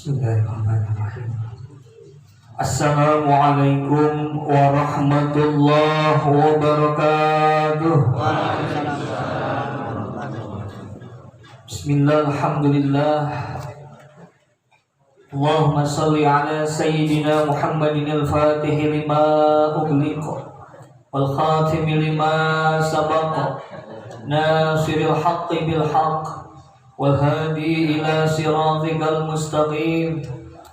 Bismillahirrahmanirrahim. Assalamualaikum warahmatullahi wabarakatuh. Bismillah, alhamdulillah. Allahumma salli ala sayyidina Muhammadin al-Fatih lima ughliqa wal khatim lima sabaqa nasiril haqqi bil haqq والهادي إلى صراطك المستقيم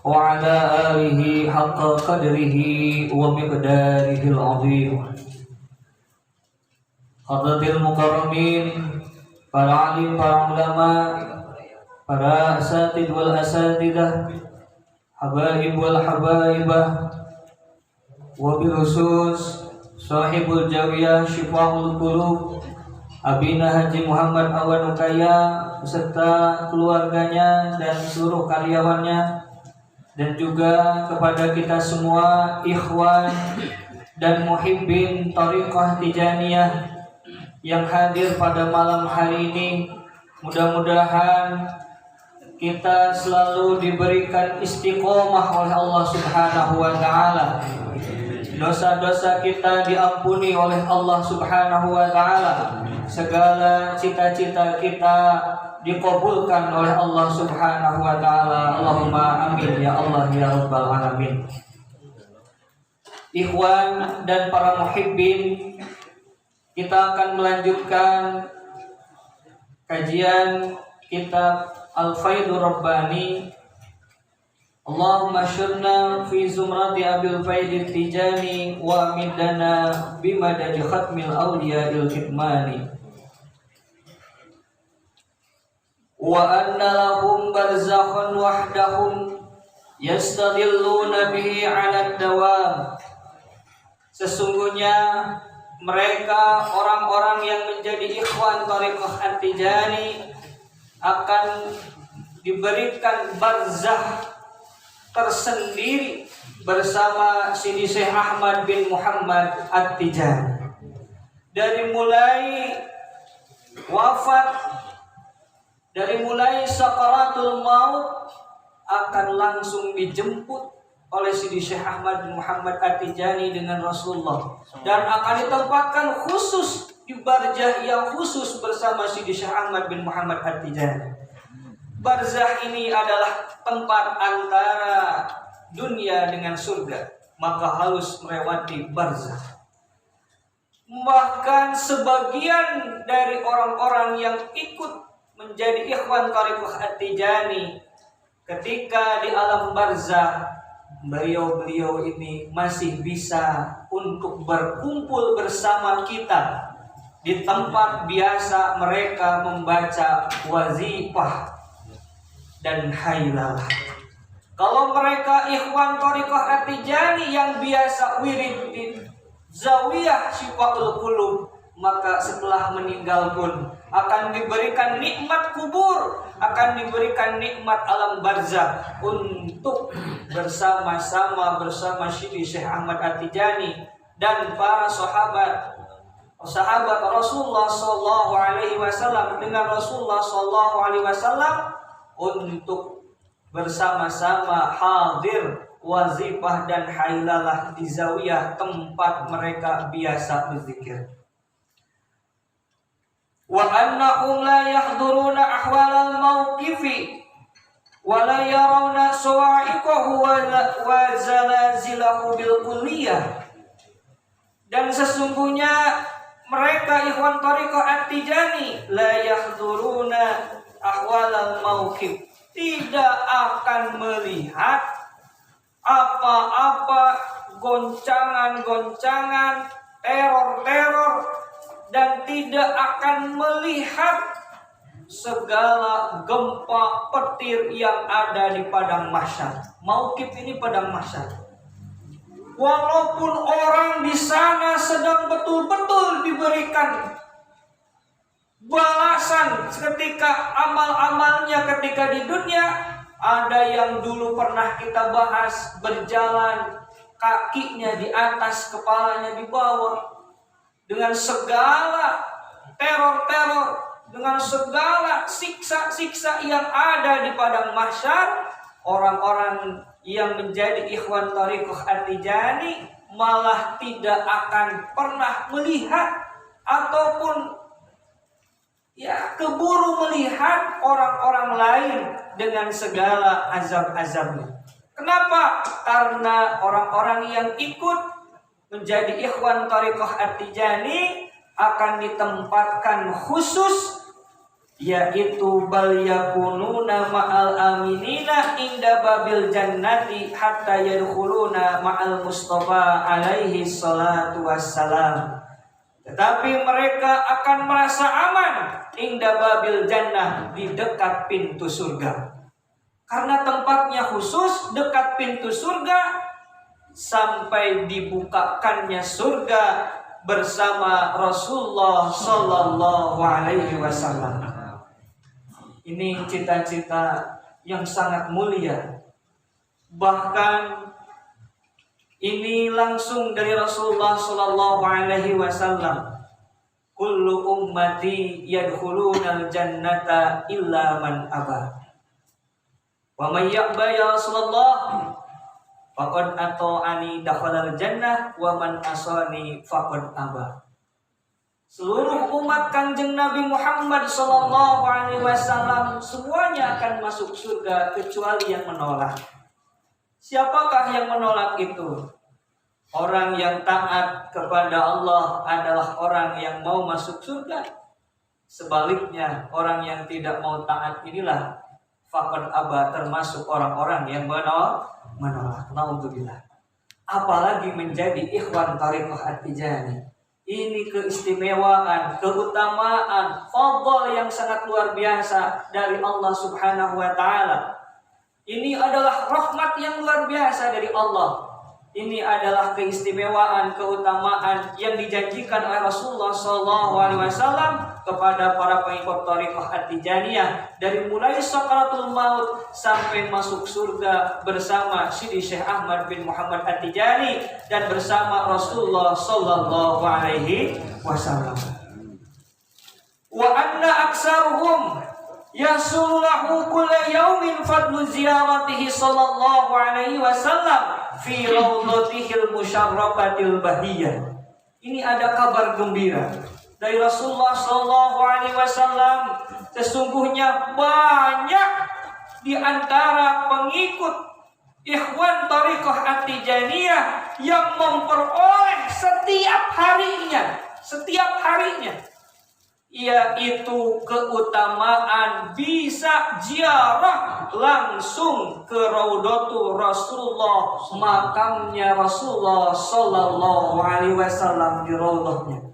وعلى آله حق قدره ومقداره العظيم. Hadratil mukarramin, para alim, para ulama, para asatid wal asatidah, habaib wal habaibah, wabil khusus sahibul jawiyah Syifa'ul Qulub Abina Haji Muhammad Awan Ukaya beserta keluarganya dan seluruh karyawannya, dan juga kepada kita semua ikhwan dan muhibbin Thariqah Tijaniyah yang hadir pada malam hari ini. Mudah-mudahan kita selalu diberikan istiqomah oleh Allah Subhanahu wa taala. Dosa-dosa kita diampuni oleh Allah Subhanahu wa taala. Segala cita-cita kita dikabulkan oleh Allah Subhanahu wa taala. Allahumma amin ya Allah ya rabbal alamin. Ikhwan dan para muhibbin, kita akan melanjutkan kajian kitab Al-Faidur Rabbani. Allahumma syurna fi zumrati Abil Faidit Tijani wa midana bimadadi khatmil awliya'il kitmani wa anna lahum barzakhun wahdahum yastadilluna bihi 'ala dawam. Sesungguhnya mereka orang-orang yang menjadi ikhwan Thariqah At-Tijani akan diberikan barzakh tersendiri bersama Sidi Syekh Ahmad bin Muhammad At-Tijani. Dari mulai wafat, dari mulai sakaratul maut, akan langsung dijemput oleh Sidi Syekh Ahmad bin Muhammad At-Tijani dengan Rasulullah, dan akan ditempatkan khusus di barzakh yang khusus bersama Sidi Syekh Ahmad bin Muhammad At-Tijani. Barzakh ini adalah tempat antara dunia dengan surga, maka harus melewati barzakh. Bahkan sebagian dari orang-orang yang ikut menjadi ikhwan Thariqah At-Tijani, ketika di alam barzakh, beliau-beliau ini masih bisa untuk berkumpul bersama kita di tempat biasa mereka membaca wazifah dan hailalah. Kalau mereka ikhwan Thariqah At-Tijani yang biasa wirid di zawiyah Syifa'ul Qulub, maka setelah meninggal pun akan diberikan nikmat kubur, akan diberikan nikmat alam barzakh untuk bersama-sama bersama Sidi Syekh Ahmad At-Tijani dan para sahabat Rasulullah sallallahu alaihi wasallam dengan Rasulullah sallallahu alaihi wasallam untuk bersama-sama hadir wazifah dan hailalah di zawiyah tempat mereka biasa berzikir. Wa annahum la yahduruna ahwalal mawqifi wa la yarawna sawa'iqahu wa zalazilahu bil kulliyah. Dan sesungguhnya mereka ikhwan Thariqah At-Tijani la yahduruna ahwalal mawqif, tidak akan melihat apa-apa goncangan-goncangan, teror-teror, dan tidak akan melihat segala gempa petir yang ada di padang mahsyar. Mauqif ini padang mahsyar. Walaupun orang di sana sedang betul-betul diberikan balasan ketika amal-amalnya ketika di dunia, ada yang dulu pernah kita bahas, berjalan kakinya di atas, kepalanya di bawah, dengan segala teror-teror, dengan segala siksa-siksa yang ada di padang mahsyar. orang-orang yang menjadi ikhwan thariqah At-Tijani malah tidak akan pernah melihat ataupun keburu melihat orang-orang lain dengan segala azab-azabnya. Kenapa? Karena orang-orang yang ikut menjadi ikhwan thariqah At-Tijani akan ditempatkan khusus, yaitu bal yakununa ma'al aminina inda babil jannati hatta yadkhuluna ma'al Mustafa alaihi salatu wassalam. Tetapi mereka akan merasa aman inda babil jannah, di dekat pintu surga. Karena tempatnya khusus dekat pintu surga, sampai dibukakannya surga bersama Rasulullah sallallahu alaihi wasallam. Ini cita-cita yang sangat mulia. Bahkan ini langsung dari Rasulullah sallallahu alaihi wasallam. Kullu ummati yadkhulunal jannata illa man aba. Wa may ya'ba ya Rasulullah faqad ata'ani dakhalal jannah wa man asani faqad aba. Seluruh umat Kanjeng Nabi Muhammad sallallahu alaihi wasallam semuanya akan masuk surga kecuali yang menolak. Siapakah yang menolak itu? Orang yang taat kepada Allah adalah orang yang mau masuk surga. Sebaliknya, orang yang tidak mau taat inilah faqad aba, termasuk orang-orang yang menolak. Naudzubillah. Apalagi menjadi ikhwan thariqah At-Tijani. Ini keistimewaan, keutamaan, fadl yang sangat luar biasa dari Allah Subhanahu wa taala. Ini adalah rahmat yang luar biasa dari Allah. Ini adalah keistimewaan, keutamaan yang dijanjikan oleh Rasulullah SAW kepada para pengikut thariqah At-Tijaniyah, dari mulai sakaratul maut sampai masuk surga bersama Sidi Syekh Ahmad bin Muhammad At-Tijani dan bersama Rasulullah sallallahu alaihi wasallam. Wa anna aksaruhum yasulahu kulla yaumin fadlu ziyaratihi sallallahu alaihi wasallam fi rawdatihil musyarrafatil bahiyah. Ini ada kabar gembira dari Rasulullah sallallahu alaihi wasallam. Sesungguhnya banyak di antara pengikut ikhwan thariqah At-Tijaniyah yang memperoleh setiap harinya yaitu keutamaan bisa ziarah langsung ke Raudhatul Rasulullah, makamnya Rasulullah sallallahu alaihi wasallam di raudhahnya.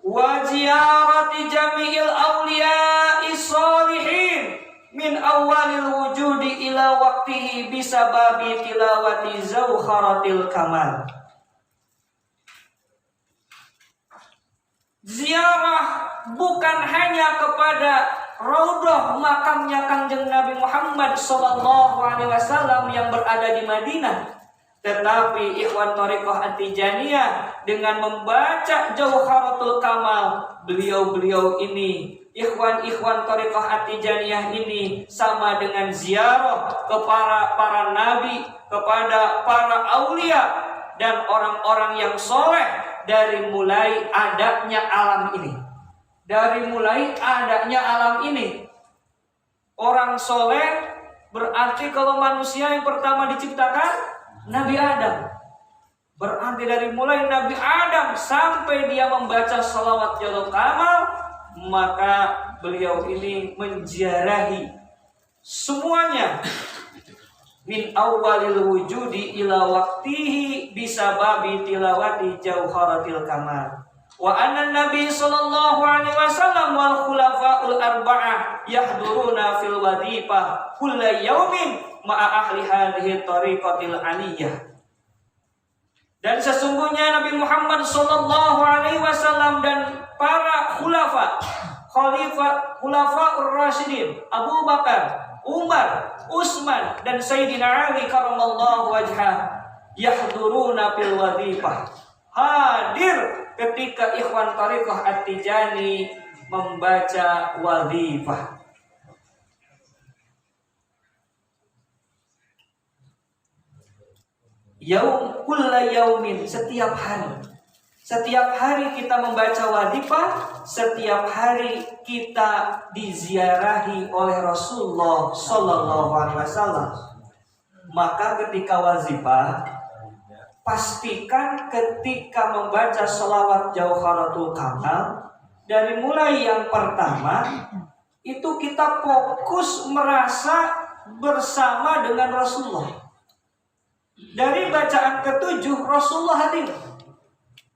Wa ziyarati jami'il awliya'i shalihin min awalil wujudi ila waqtihi bisababi tilawati zawharatil kamal. Ziarah bukan hanya kepada raudhah makamnya Kanjeng Nabi Muhammad sallallahu alaihi wasallam yang berada di Madinah, tetapi ikhwan thariqah At-Tijaniyah dengan membaca Jauharatul Kamal, beliau-beliau ini, ikhwan thariqah At-Tijaniyah ini sama dengan ziarah kepada para nabi, kepada para aulia dan orang-orang yang soleh. Dari mulai adanya alam ini, orang soleh berarti kalau manusia yang pertama diciptakan Nabi Adam. Berarti dari mulai Nabi Adam sampai dia membaca salawat Jauharatul Kamal, maka beliau ini menziarahi semuanya. Min awalil wujudi ila waqtihi bisababi tilawati Jauharatil Kamal. Wa anna Nabi sallallahu alaihi wasallam wal khulafa'ul arba'ah yahduruna fil wadifah kulla yaumin ma'a ahli hadhihi tariqatil aliyah. Dan sesungguhnya Nabi Muhammad sallallahu alaihi wasallam dan para khulafaur rasyidin Abu Bakar, Umar, Utsman dan Sayyidina Ali karamallahu wajhah yahduruna fil wadifah, hadir ketika ikhwan thariqah At-Tijani membaca wadifah. kulla yaumin, setiap hari. Setiap hari kita membaca wazifah, setiap hari kita diziarahi oleh Rasulullah sallallahu alaihi wasallam. Maka ketika wazifah, pastikan ketika membaca sholawat Jauharatul Kamal, dari mulai yang pertama itu kita fokus merasa bersama dengan Rasulullah. Dari bacaan ke-7 Rasulullah hadir.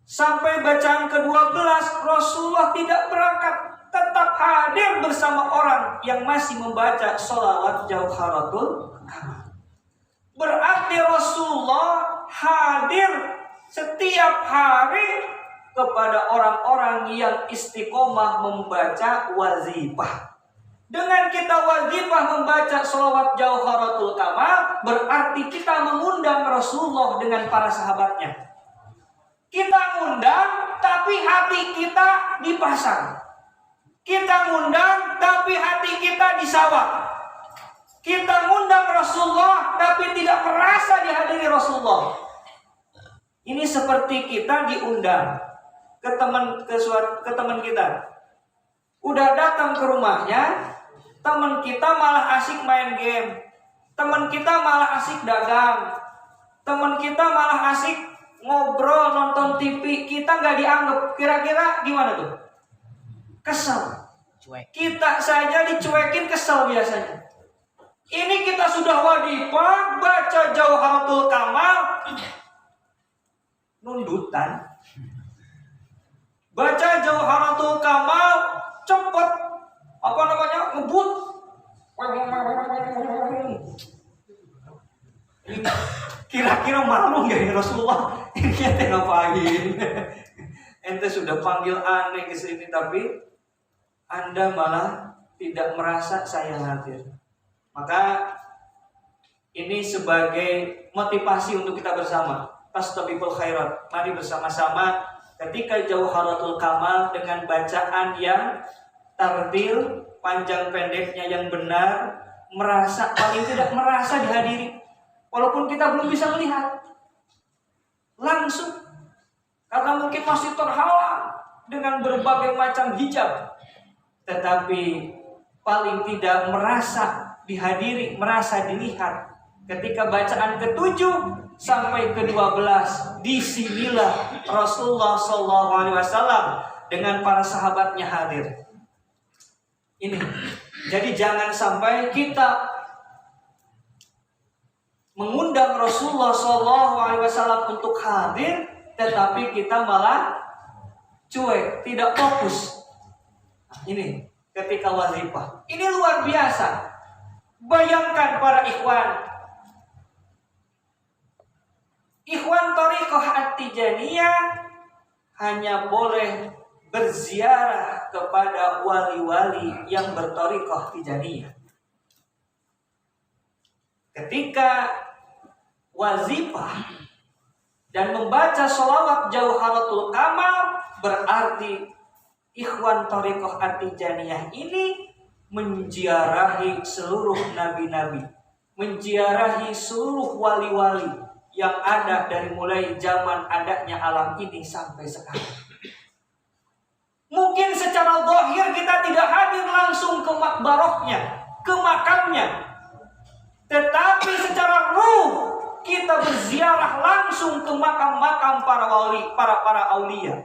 Sampai bacaan ke-12 Rasulullah tidak berangkat, tetap hadir bersama orang yang masih membaca sholawat Jauharatul Kamal. Berarti Rasulullah hadir setiap hari kepada orang-orang yang istiqomah membaca wazifah. Dengan kita wazifah membaca sholawat Jauharatul Kamal, berarti kita mengundang Rasulullah dengan para sahabatnya. Kita ngundang, tapi hati kita dipasang. Kita ngundang, tapi hati kita disawah. Kita ngundang Rasulullah, tapi tidak merasa dihadiri Rasulullah. Ini seperti kita diundang ke teman kita. Udah datang ke rumahnya, teman kita malah asik main game, teman kita malah asik dagang, teman kita malah asik ngobrol, nonton TV, kita nggak dianggap. Kira-kira gimana tuh? Kesel. Kita saja dicuekin, kesel biasanya. Ini kita sudah wazifah, baca Jauharatul Kamal, nundutan. Baca Jauharatul Kamal, cepet, ngebut. Kira-kira malu nggak ya Rasulullah? Ini ente ngapain? Ente sudah panggil aneh ke sini, tapi Anda malah tidak merasa saya hadir. Maka ini sebagai motivasi untuk kita bersama. Fastabiqul khairat. Mari bersama-sama ketika Jauharatul Kamal dengan bacaan yang tartil, panjang pendeknya yang benar, paling tidak merasa dihadiri. Walaupun kita belum bisa melihat langsung, karena mungkin masih terhalang dengan berbagai macam hijab, tetapi paling tidak merasa dihadiri, merasa dilihat. Ketika bacaan ke-7 sampai ke-12, disinilah Rasulullah SAW dengan para sahabatnya hadir. Ini, jadi jangan sampai kita mengundang Rasulullah SAW untuk hadir, tetapi kita malah cuek, tidak fokus. Ini ketika wazifah. Ini luar biasa. Bayangkan para ikhwan Thariqah At-Tijaniyah hanya boleh berziarah kepada wali-wali yang berthariqah Tijaniyah. Ketika wazifah dan membaca sholawat Jauharatul Kamal, berarti ikhwan Thariqah At-Tijaniyah ini menziarahi seluruh nabi-nabi, menziarahi seluruh wali-wali yang ada dari mulai zaman adanya alam ini sampai sekarang. Mungkin secara zahir kita tidak hadir langsung ke makbarahnya, ke makamnya, tetapi secara ruh kita berziarah langsung ke makam-makam para wali, para aulia.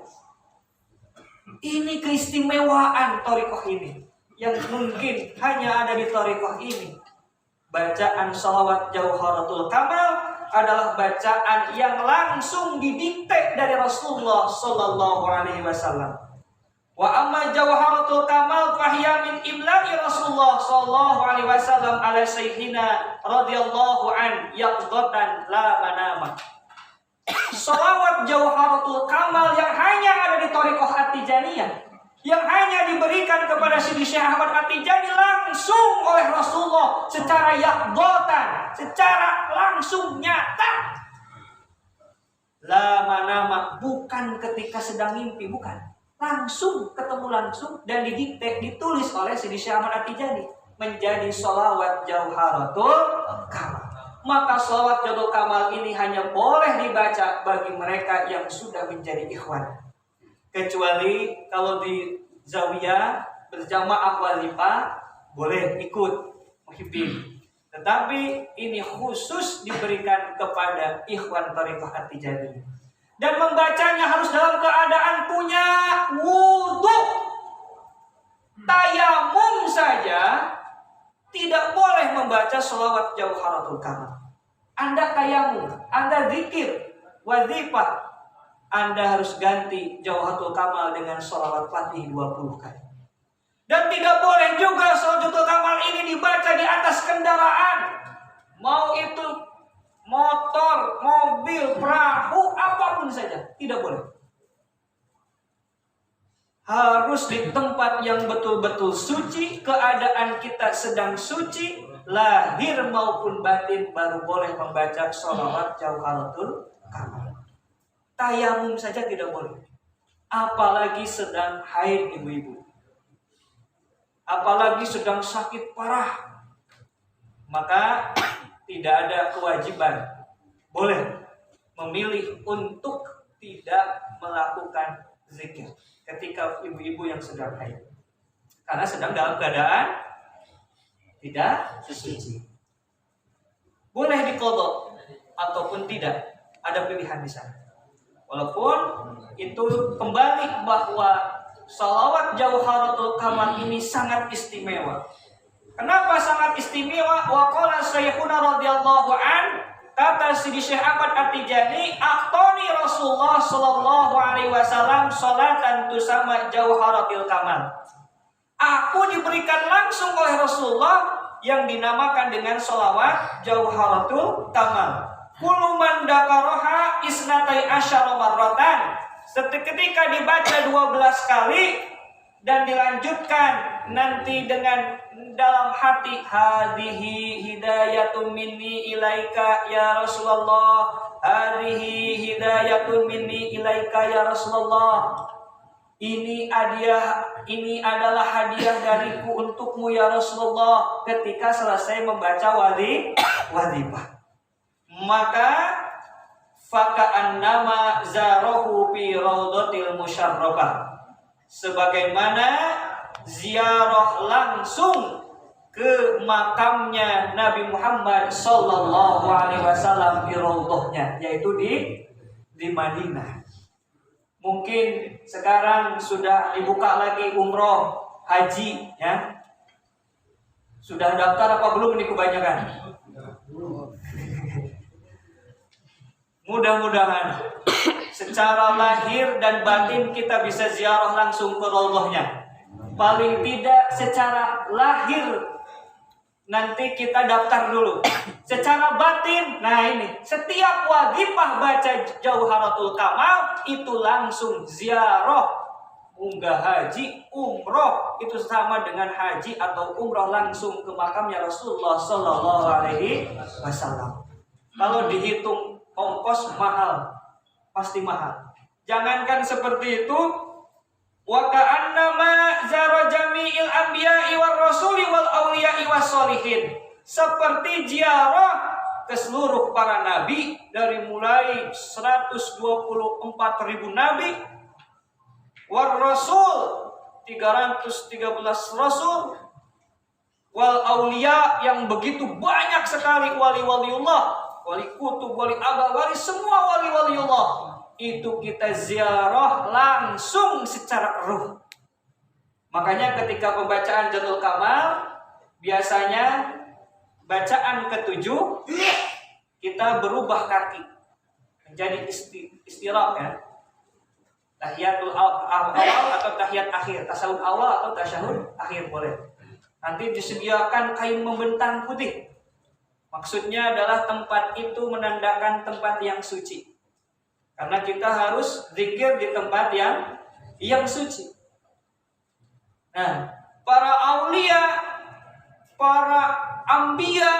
Ini keistimewaan thariqah ini yang mungkin hanya ada di thariqah ini. Bacaan sholawat Jauharatul Kamal adalah bacaan yang langsung didikte dari Rasulullah sallallahu alaihi wasallam. Wa amma Jauharatul Kamal fahiya min imla'i Rasulullah sallallahu alaihi wasallam ala sayyidina radhiyallahu an yaqdatan la manama. Sholawat Jauharatul Kamal yang hanya ada di Thariqah At-Tijaniyah, yang hanya diberikan kepada Sidi Syekh Ahmad At-Tijani langsung oleh Rasulullah secara yaqdatan, secara langsung nyata. La manama, bukan ketika sedang mimpi, bukan. Langsung ketemu langsung dan didikte, ditulis oleh Sidi Syekh Ahmad At-Tijani menjadi sholawat Jauharatul Kamal. maka sholawat Jawharatul Kamal ini hanya boleh dibaca bagi mereka yang sudah menjadi ikhwan. Kecuali kalau di zawiyah berjamaah wazifah boleh ikut muhibbin. Tetapi ini khusus diberikan kepada ikhwan Thariqah At-Tijaniyah. Dan membacanya harus dalam keadaan punya wudu. Tayamum saja tidak boleh membaca sholawat Jawharatul Kamal. Anda tayamum, Anda zikir, wazifah, Anda harus ganti Jawharatul Kamal dengan sholawat Fatih 20 kali. Dan tidak boleh juga Jawharatul Kamal ini dibaca di atas kendaraan. Mau itu motor, mobil, perahu, apapun saja. Tidak boleh. Harus di tempat yang betul-betul suci. Keadaan kita sedang suci, lahir maupun batin, baru boleh membaca sholawat Jawharatul Kamal. Tayamum saja tidak boleh. Apalagi sedang haid ibu-ibu. Apalagi sedang sakit parah, maka tidak ada kewajiban, boleh memilih untuk tidak melakukan zikir ketika ibu-ibu yang sedang haid, karena sedang dalam keadaan tidak suci. Boleh diqadha ataupun tidak, ada pilihan di sana. Walaupun itu kembali bahwa sholawat Jawharatul Kamal ini sangat istimewa. Kenapa sangat istimewa? Wa qala Syekhuna radhiyallahu an, kata Sidi Syekh Ahmad At-Tijani, aqtani Rasulullah sallallahu alaihi wasallam salatan tusama Jawharatul Kamal. Aku diberikan langsung oleh Rasulullah yang dinamakan dengan sholawat Jawharatul Kamal. Kullu man dzakaraha isnatai asyara marratan. Ketika dibaca 12 kali dan dilanjutkan nanti dengan dalam hati, hadhihi hidayatun minni ilaika ya Rasulullah, hadhihi hidayatun minni ilaika ya Rasulullah. Ini adalah hadiah dariku untukmu ya Rasulullah. Ketika selesai membaca wazifah, maka faka'annama zarahu fi raudhatil musyarrafah, sebagaimana ziarah langsung ke makamnya Nabi Muhammad sallallahu alaihi wasallam di raudhahnya, yaitu di Madinah. Mungkin sekarang sudah dibuka lagi umroh haji ya. Sudah daftar apa belum ini kebanyakan? Mudah-mudahan secara lahir dan batin kita bisa ziarah langsung ke raudhahnya. Paling tidak secara lahir nanti kita daftar dulu. Secara batin, nah ini setiap wazifah baca Jawharatul Kamal itu langsung ziarah, unggah haji, umroh, itu sama dengan haji atau umroh langsung ke makamnya Rasulullah Sallallahu Alaihi Wasallam. Kalau dihitung ongkos mahal, pasti mahal. Jangankan seperti itu, wa ka'annama zara jami'il anbiya'i war rasuli wal awliya'i was sholihin. Seperti ziarah ke seluruh para nabi, dari mulai 124.000 nabi, war rasul 313 rasul, wal awliya yang begitu banyak sekali wali-waliullah, wali kutub, wali aga, wali semua wali-waliullah. Itu kita ziarah langsung secara ruh. Makanya ketika pembacaan Jawharatul Kamal, biasanya bacaan ke-7 kita berubah kaki menjadi istirahat ya. Tahiyatul awal atau tahiyat akhir, tasawuf awal atau tasyahud akhir boleh. Nanti disediakan kain membentang putih. Maksudnya adalah tempat itu menandakan tempat yang suci. Karena kita harus zikir di tempat yang suci. Nah, para aulia, para anbiya,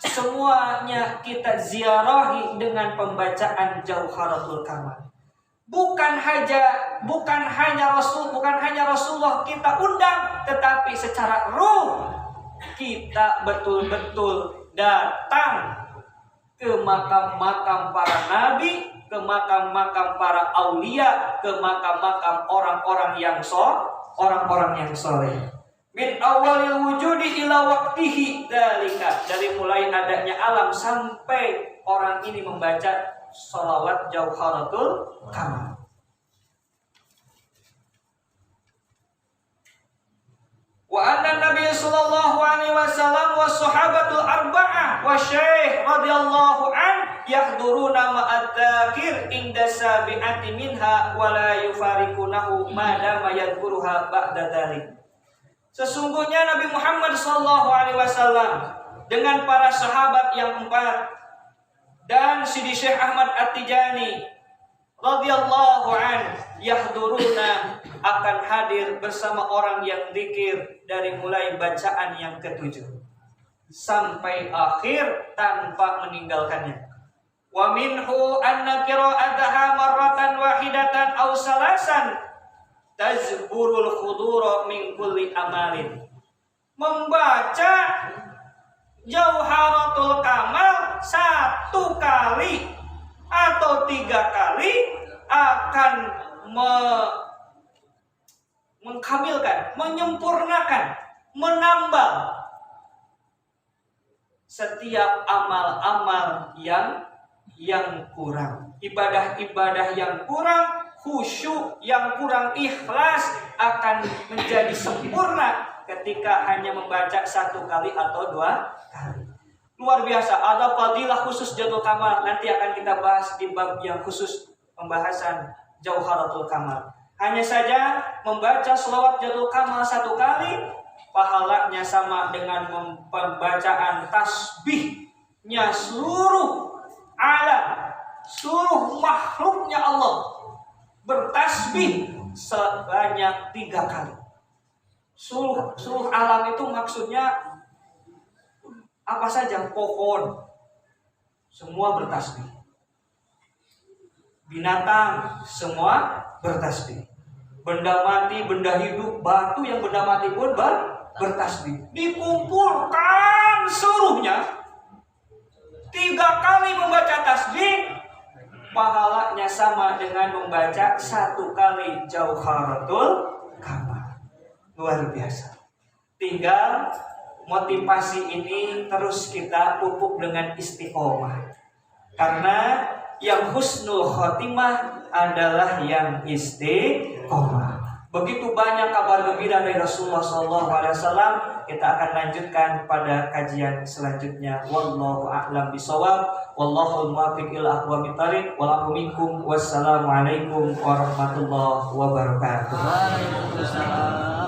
semuanya kita ziarahi dengan pembacaan Jawharatul Kamal. Bukan hanya Rasulullah kita undang, tetapi secara ruh kita betul-betul datang ke makam-makam para nabi, ke makam-makam para aulia, ke makam-makam orang-orang yang soleh. Min awalil wujudi ila waqtihi dalika, dari mulai adanya alam sampai orang ini membaca sholawat Jauharatul Kamal. Wa anna Nabi sallallahu alaihi wasallam wa sahabatul arba'ah wa syekh radhiyallahu an yahduruna ma'ad dzakir inda sabi'ati minha wa la yufariqunahu ma dama yadhkuruha ba'da dzalik. Sesungguhnya Nabi Muhammad sallallahu alaihi wasallam dengan para sahabat yang 4 dan Sidi Syekh Ahmad At-Tijani radhiyallahu an yahduruna akan hadir bersama orang yang zikir dari mulai bacaan yang ke-7 sampai akhir tanpa meninggalkannya. Wa minhu anna qira'ataha marratan wahidatan aw salasan tazburul khudura min kulli amalin. Membaca Jauharatul Kamal 1 kali atau 3 kali akan mengkamilkan, menyempurnakan, menambah setiap amal-amal yang kurang, ibadah-ibadah yang kurang, khusyuk yang kurang, ikhlas akan menjadi sempurna ketika hanya membaca 1 kali atau 2 kali. Luar biasa, ada fadilah khusus Jauharatul Kamal. Nanti akan kita bahas di bab yang khusus pembahasan Jauharatul Kamal. Hanya saja membaca sholawat Jauharatul Kamal 1 kali, pahalanya sama dengan pembacaan tasbihnya seluruh alam, seluruh makhluknya Allah bertasbih sebanyak 3 kali. Seluruh alam itu maksudnya apa saja, pohon semua bertasbih, binatang semua bertasbih, benda mati, benda hidup, batu yang benda mati pun bertasbih. Dikumpulkan seluruhnya 3 kali membaca tasbih, pahalanya sama dengan membaca 1 kali Jauharatul Kamal. Luar biasa. Tinggal motivasi ini terus kita pupuk dengan istiqomah. Karena yang husnul khotimah adalah yang istiqomah. Begitu banyak kabar gembira dari Rasulullah SAW. Kita akan lanjutkan pada kajian selanjutnya. Wallahu a'lam bishawab. Wallahul muwaffiq ila aqwamit thariq. Wal minkum. Wassalamualaikum warahmatullahi wabarakatuh. Waalaikumsalam.